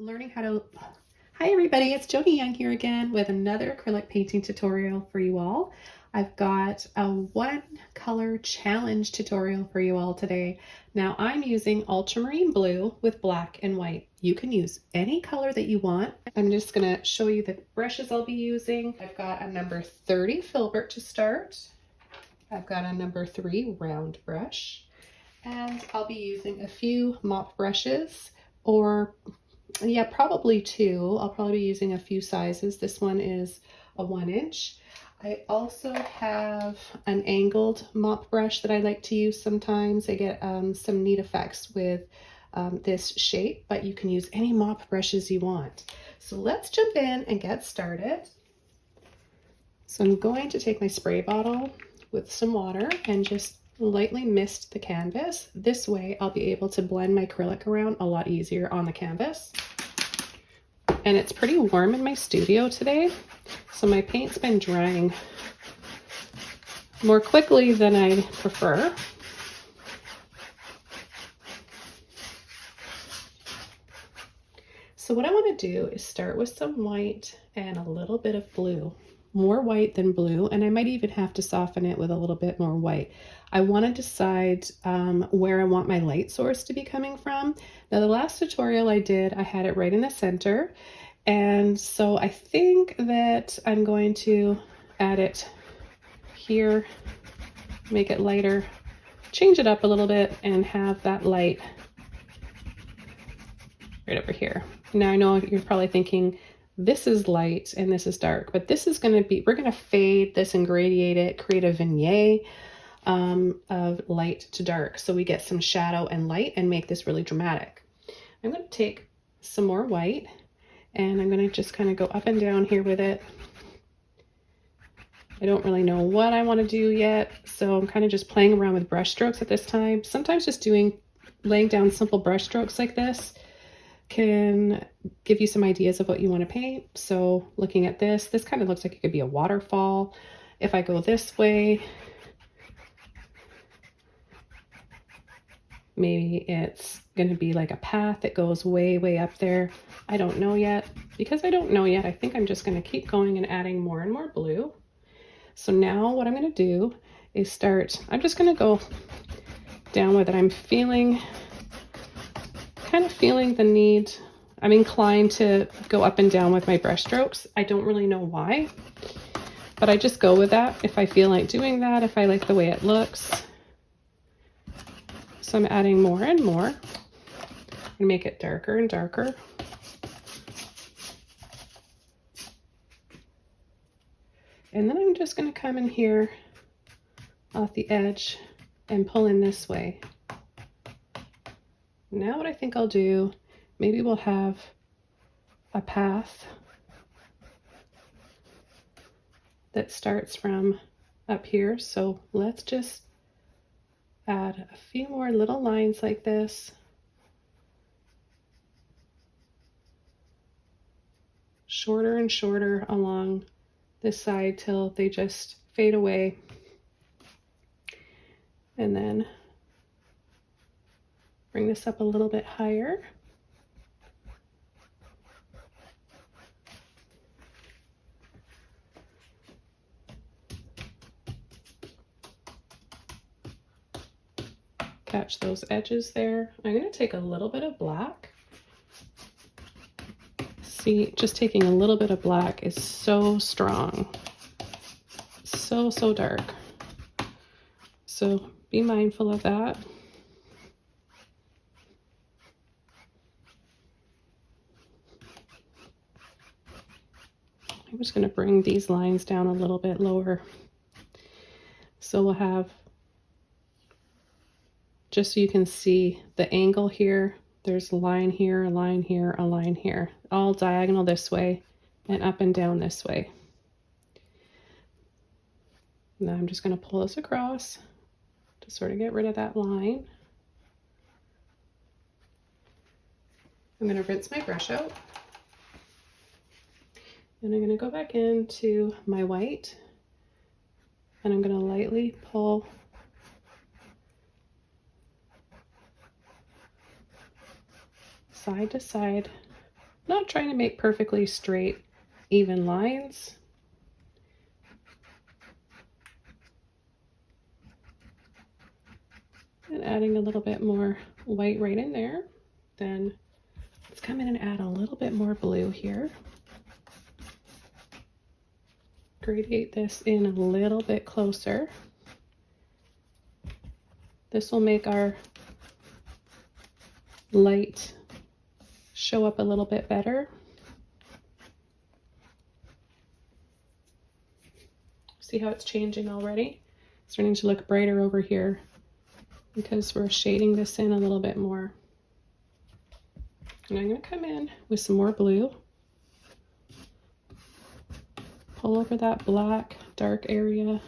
learning how to... Hi everybody, it's Jody Young here again with another acrylic painting tutorial for you all. I've got a one color challenge tutorial for you all today. Now I'm using ultramarine blue with black and white. You can use any color that you want. I'm just going to show you the brushes I'll be using. I've got a number 30 filbert to start. I've got a number 3 round brush, and I'll be using a few mop brushes, or yeah, probably 2. I'll probably be using a few sizes. This one is a 1-inch. I also have an angled mop brush that I like to use sometimes. I get some neat effects with this shape, but you can use any mop brushes you want. So let's jump in and get started. So I'm going to take my spray bottle with some water and just lightly mist the canvas. This way I'll be able to blend my acrylic around a lot easier on the canvas. And it's pretty warm in my studio today, so my paint's been drying more quickly than I prefer. So what I want to do is start with some white and a little bit of blue. More white than blue, and I might even have to soften it with a little bit more white. I want to decide where I want my light source to be coming from. Now the last tutorial I did, I had it right in the center, and so I think that I'm going to add it here, make it lighter, change it up a little bit, and have that light right over here. Now I know you're probably thinking, this is light and this is dark, but this is going to be, we're going to fade this and gradiate it, create a vignette of light to dark, so we get some shadow and light and make this really dramatic. I'm going to take some more white and I'm going to just kind of go up and down here with it. I don't really know what I want to do yet, so I'm kind of just playing around with brush strokes at this time. Sometimes just laying down simple brush strokes like this can give you some ideas of what you want to paint. So looking at this kind of looks like it could be a waterfall. If I go this way, maybe it's going to be like a path that goes way, way up there. I don't know yet. Because I don't know yet, I think I'm just going to keep going and adding more and more blue. So now what I'm going to do is I'm just going to go down with it. I'm kind of feeling the need. I'm inclined to go up and down with my brush strokes. I don't really know why, but I just go with that if I feel like doing that, if I like the way it looks. So I'm adding more and more and make it darker and darker. And then I'm just going to come in here off the edge and pull in this way. Now what I think I'll do, maybe we'll have a path that starts from up here. So let's just add a few more little lines like this. Shorter and shorter along this side till they just fade away. And then bring this up a little bit higher. Catch those edges there. I'm going to take a little bit of black. See, just taking a little bit of black is so strong. So dark. So be mindful of that. I'm just going to bring these lines down a little bit lower. So we'll have, just so you can see the angle here, there's a line here, a line here, a line here, all diagonal this way and up and down this way. Now I'm just going to pull this across to sort of get rid of that line. I'm going to rinse my brush out. And I'm going to go back into my white and I'm going to lightly pull side to side not trying to make perfectly straight, even lines. And adding a little bit more white right in there. Then let's come in and add a little bit more blue here. Gradate this in a little bit closer. This will make our light show up a little bit better. See how it's changing already? It's starting to look brighter over here because we're shading this in a little bit more. And I'm going to come in with some more blue. Pull over that black dark area.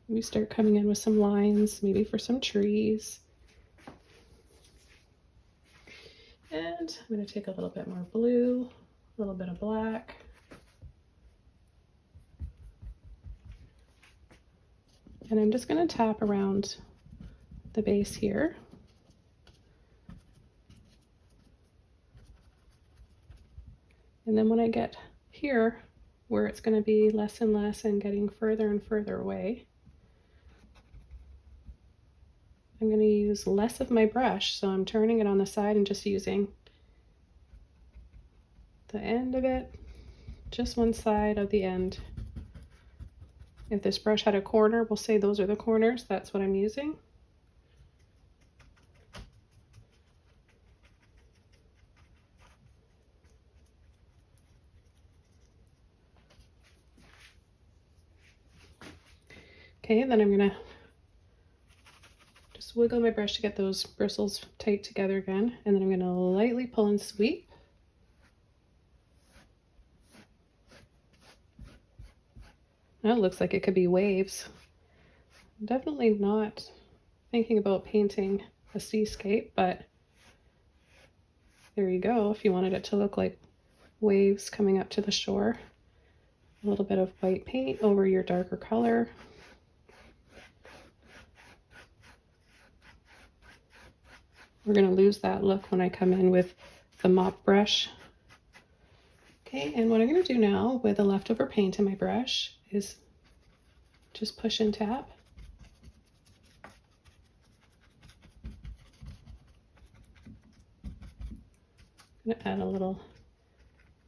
Maybe start coming in with some lines, maybe for some trees. And I'm going to take a little bit more blue, a little bit of black. And I'm just going to tap around the base here. And then when I get here, where it's going to be less and less and getting further and further away, I'm going to use less of my brush. So I'm turning it on the side and just using the end of it, just one side of the end. If this brush had a corner, we'll say those are the corners. That's what I'm using. Okay, and then I'm gonna just wiggle my brush to get those bristles tight together again, and then I'm gonna lightly pull and sweep. Now it looks like it could be waves. I'm definitely not thinking about painting a seascape, but there you go. If you wanted it to look like waves coming up to the shore, a little bit of white paint over your darker color. We're going to lose that look when I come in with the mop brush. Okay, and what I'm going to do now with the leftover paint in my brush is just push and tap. I'm going to add a little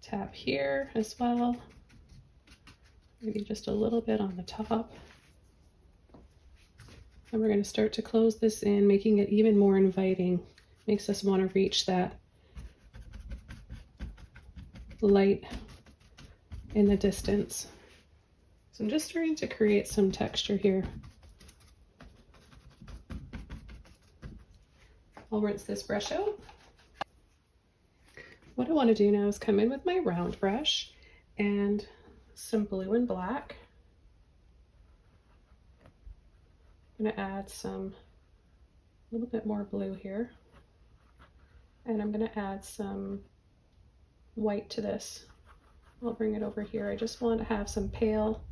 tap here as well. Maybe just a little bit on the top. And we're going to start to close this in, making it even more inviting. Makes us want to reach that light in the distance. So I'm just starting to create some texture here. I'll rinse this brush out. What I want to do now is come in with my round brush and some blue and black. I'm going to add a little bit more blue here. And I'm going to add some white to this. I'll bring it over here. I just want to have some pale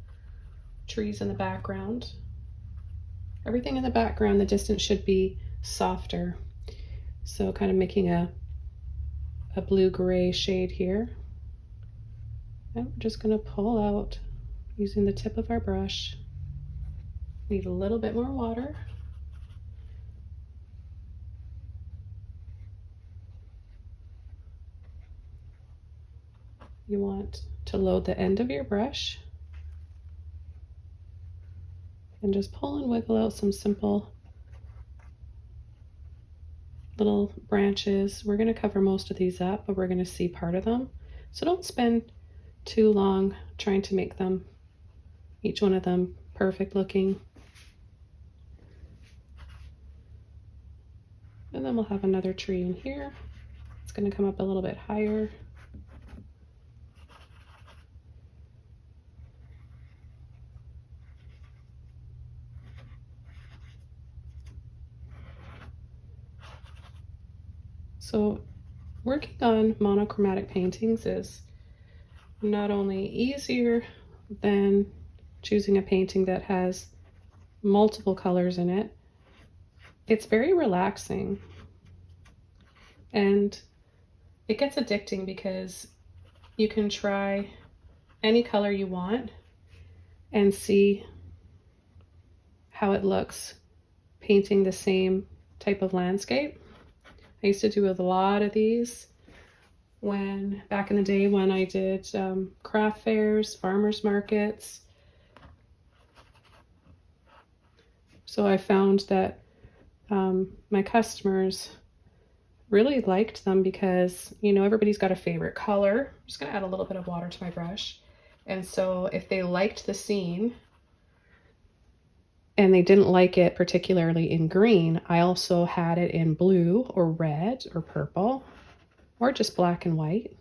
trees in the background. Everything in the background, the distance should be softer. So kind of making a blue-gray shade here. And we're just going to pull out using the tip of our brush. Need a little bit more water. You want to load the end of your brush and just pull and wiggle out some simple little branches. We're going to cover most of these up, but we're going to see part of them. So don't spend too long trying to make them, each one of them, perfect looking. And then we'll have another tree in here. It's going to come up a little bit higher. So working on monochromatic paintings is not only easier than choosing a painting that has multiple colors in it, it's very relaxing. And it gets addicting because you can try any color you want and see how it looks painting the same type of landscape. I used to do a lot of these back in the day when I did craft fairs, farmers markets. So I found that my customers really liked them because, you know, everybody's got a favorite color. I'm just gonna add a little bit of water to my brush. And so if they liked the scene and they didn't like it particularly in green, I also had it in blue or red or purple or just black and white.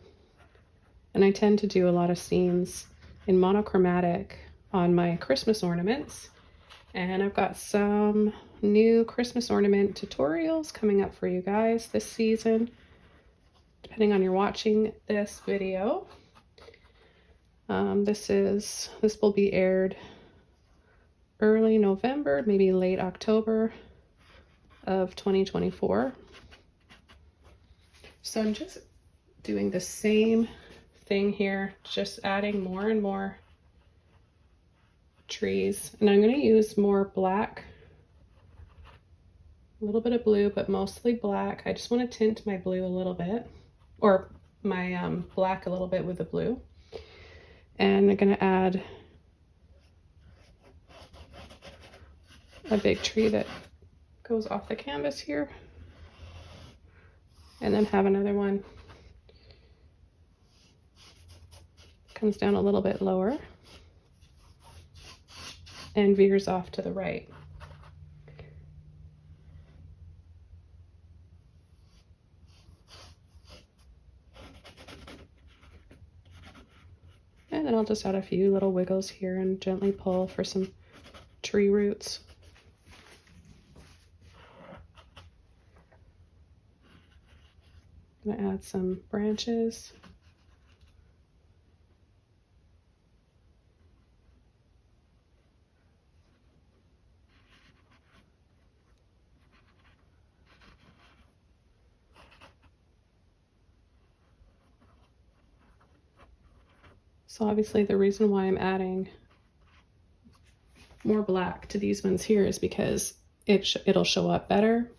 And I tend to do a lot of scenes in monochromatic on my Christmas ornaments. And I've got some new Christmas ornament tutorials coming up for you guys this season, depending on you're watching this video. This will be aired early November, maybe late October of 2024. So I'm just doing the same thing here, just adding more and more trees. And I'm going to use more black, a little bit of blue, but mostly black. I just want to tint my blue a little bit, or my black a little bit with the blue. And I'm going to add a big tree that goes off the canvas here, and then have another one comes down a little bit lower and veers off to the right. And then I'll just add a few little wiggles here and gently pull for some tree roots. I'm gonna add some branches. So obviously the reason why I'm adding more black to these ones here is because it'll show up better.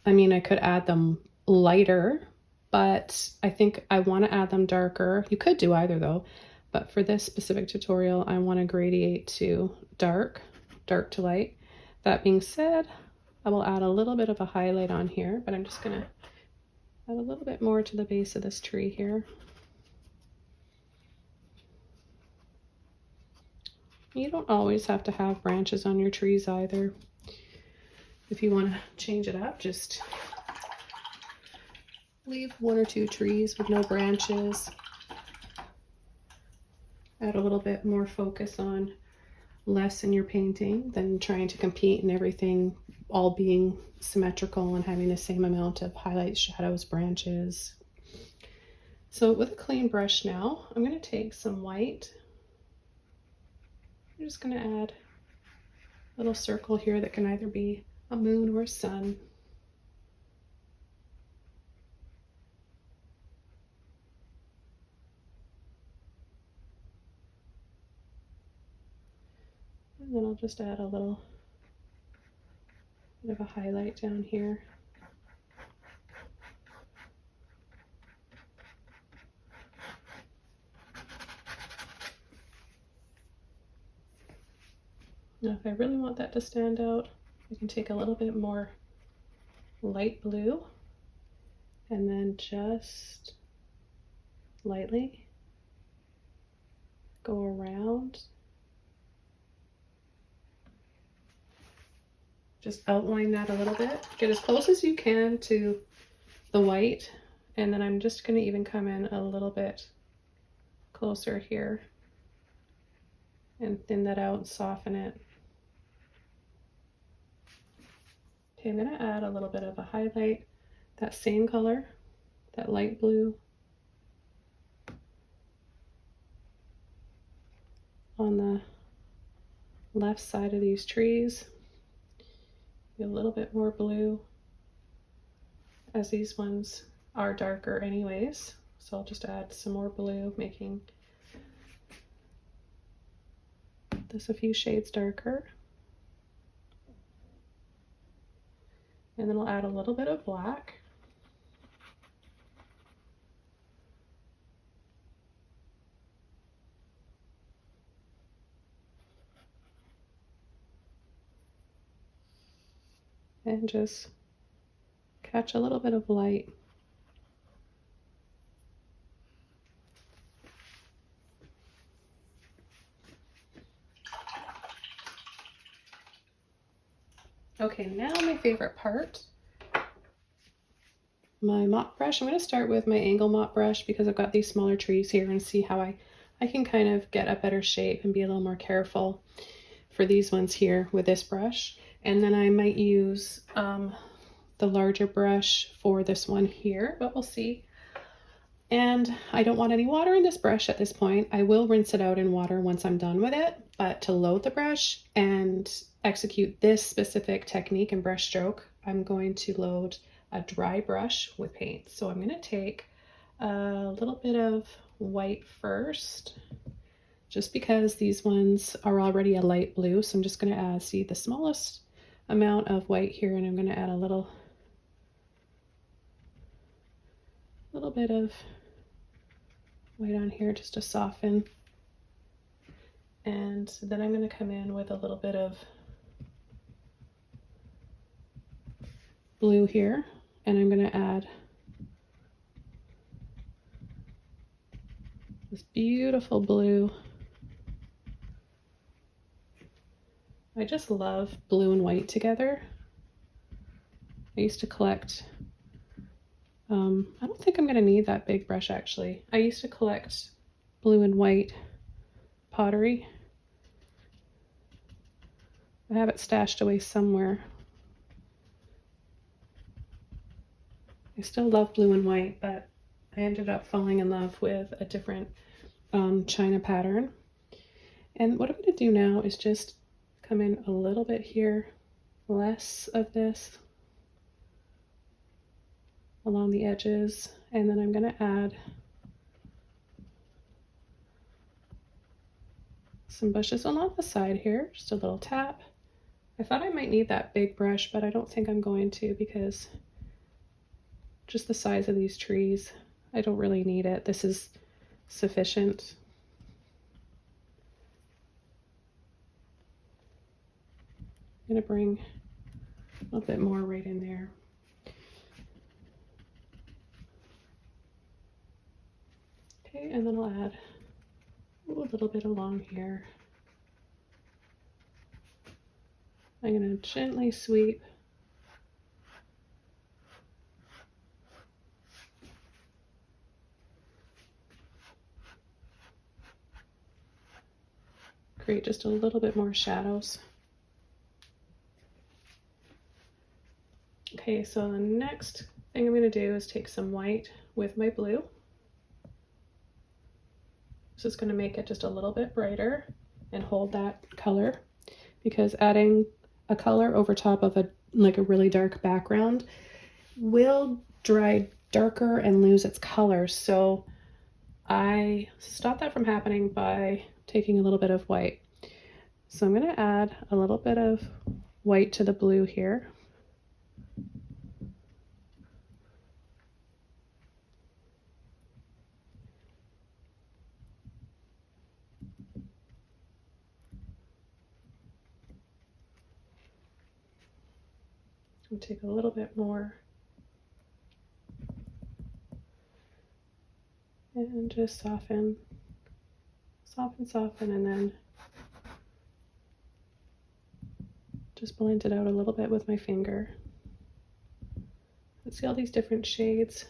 I mean, I could add them lighter, but I think I want to add them darker. You could do either though, but for this specific tutorial, I want to gradiate to dark to light. That being said, I will add a little bit of a highlight on here, but I'm just gonna add a little bit more to the base of this tree here. You don't always have to have branches on your trees either. If you want to change it up, just leave 1 or 2 trees with no branches. Add a little bit more focus on less in your painting than trying to compete and everything all being symmetrical and having the same amount of highlights, shadows, branches. So with a clean brush now, I'm going to take some white. I'm just going to add a little circle here that can either be a moon or a sun. And then I'll just add a little bit of a highlight down here. Now if I really want that to stand out, I can take a little bit more light blue and then just lightly go around. Just outline that a little bit. Get as close as you can to the white, and then I'm just going to even come in a little bit closer here and thin that out and soften it. Okay, I'm going to add a little bit of a highlight, that same color, that light blue, on the left side of these trees. A little bit more blue as these ones are darker anyways. So I'll just add some more blue, making this a few shades darker. And then I'll add a little bit of black. And just catch a little bit of light. Okay, now my favorite part, my mop brush. I'm going to start with my angle mop brush because I've got these smaller trees here, and see how I can kind of get a better shape and be a little more careful for these ones here with this brush. And then I might use the larger brush for this one here, but we'll see. And I don't want any water in this brush at this point. I will rinse it out in water once I'm done with it, but to load the brush and execute this specific technique and brush stroke, I'm going to load a dry brush with paint. So I'm going to take a little bit of white first, just because these ones are already a light blue. So I'm just going to add, see, the smallest amount of white here, and I'm going to add a little bit of white on here just to soften. And then I'm going to come in with a little bit of blue here, and I'm going to add this beautiful blue. I just love blue and white together. I used to collect, I don't think I'm going to need that big brush actually. I used to collect blue and white pottery. I have it stashed away somewhere. I still love blue and white, but I ended up falling in love with a different China pattern. And what I'm going to do now is just come in a little bit here, less of this along the edges, and then I'm going to add some bushes along the side here, just a little tap. I thought I might need that big brush, but I don't think I'm going to, because just the size of these trees, I don't really need it. This is sufficient. I'm going to bring a little bit more right in there. Okay, and then I'll add a little bit along here. I'm going to gently sweep create just a little bit more shadows. Okay, so the next thing I'm going to do is take some white with my blue. This is going to make it just a little bit brighter and hold that color, because adding a color over top of a really dark background will dry darker and lose its color. So I stop that from happening by taking a little bit of white. So I'm going to add a little bit of white to the blue here. And take a little bit more and just soften, and then just blend it out a little bit with my finger. Let's see all these different shades.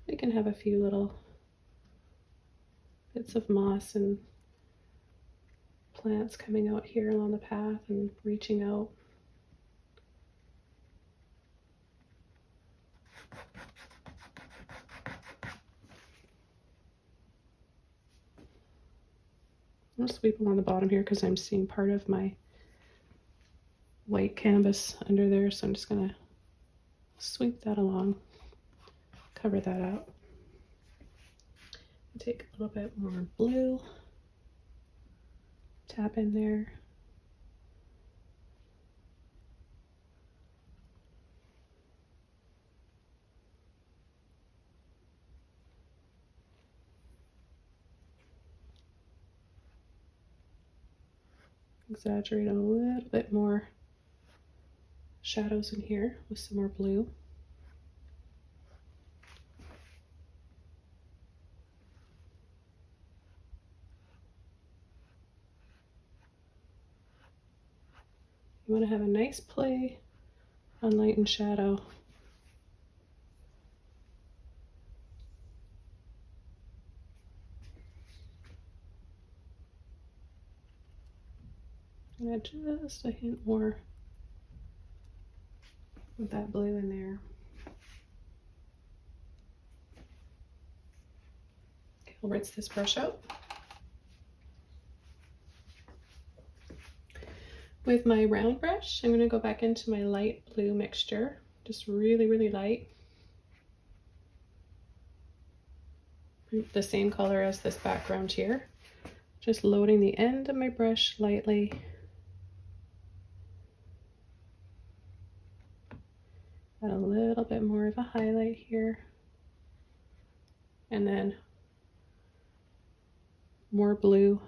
We can have a few little bits of moss and plants coming out here along the path and reaching out. I'm going to sweep along the bottom here because I'm seeing part of my white canvas under there, so I'm just gonna sweep that along, cover that up. Take a little bit more blue, tap in there. Exaggerate a little bit more shadows in here with some more blue. You want to have a nice play on light and shadow. And add just a hint more with that blue in there. Okay, I'll rinse this brush out. With my round brush, I'm going to go back into my light blue mixture, just really, really light. The same color as this background here. Just loading the end of my brush lightly. Add a little bit more of a highlight here. And then more blue.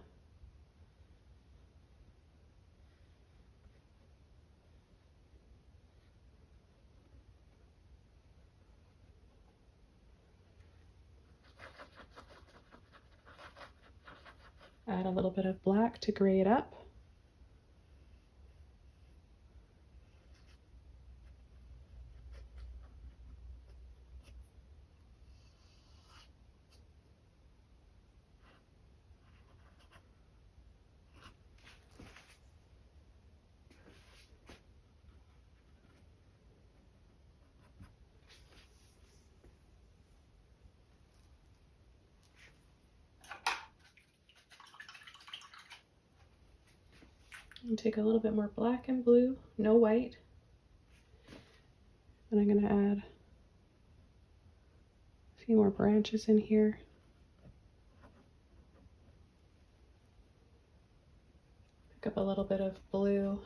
Add a little bit of black to gray it up. And take a little bit more black and blue, no white. And I'm going to add a few more branches in here. Pick up a little bit of blue.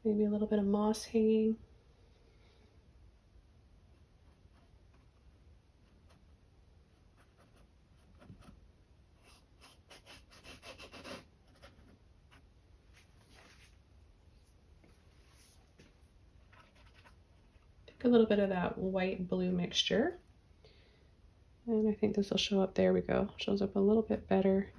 Maybe a little bit of moss hanging. A little bit of that white blue mixture, and I think this will show up. There we go, shows up a little bit better.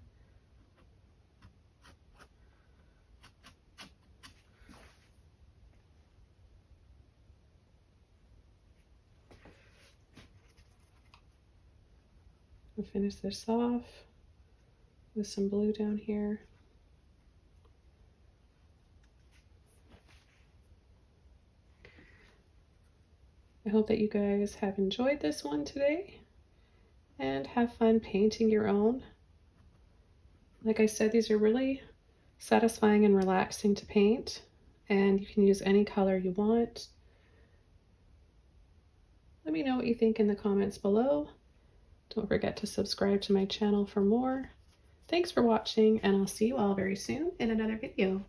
I'll finish this off with some blue down here. I hope that you guys have enjoyed this one today and have fun painting your own. Like I said, these are really satisfying and relaxing to paint, and you can use any color you want. Let me know what you think in the comments below. Don't forget to subscribe to my channel for more. Thanks for watching, and I'll see you all very soon in another video.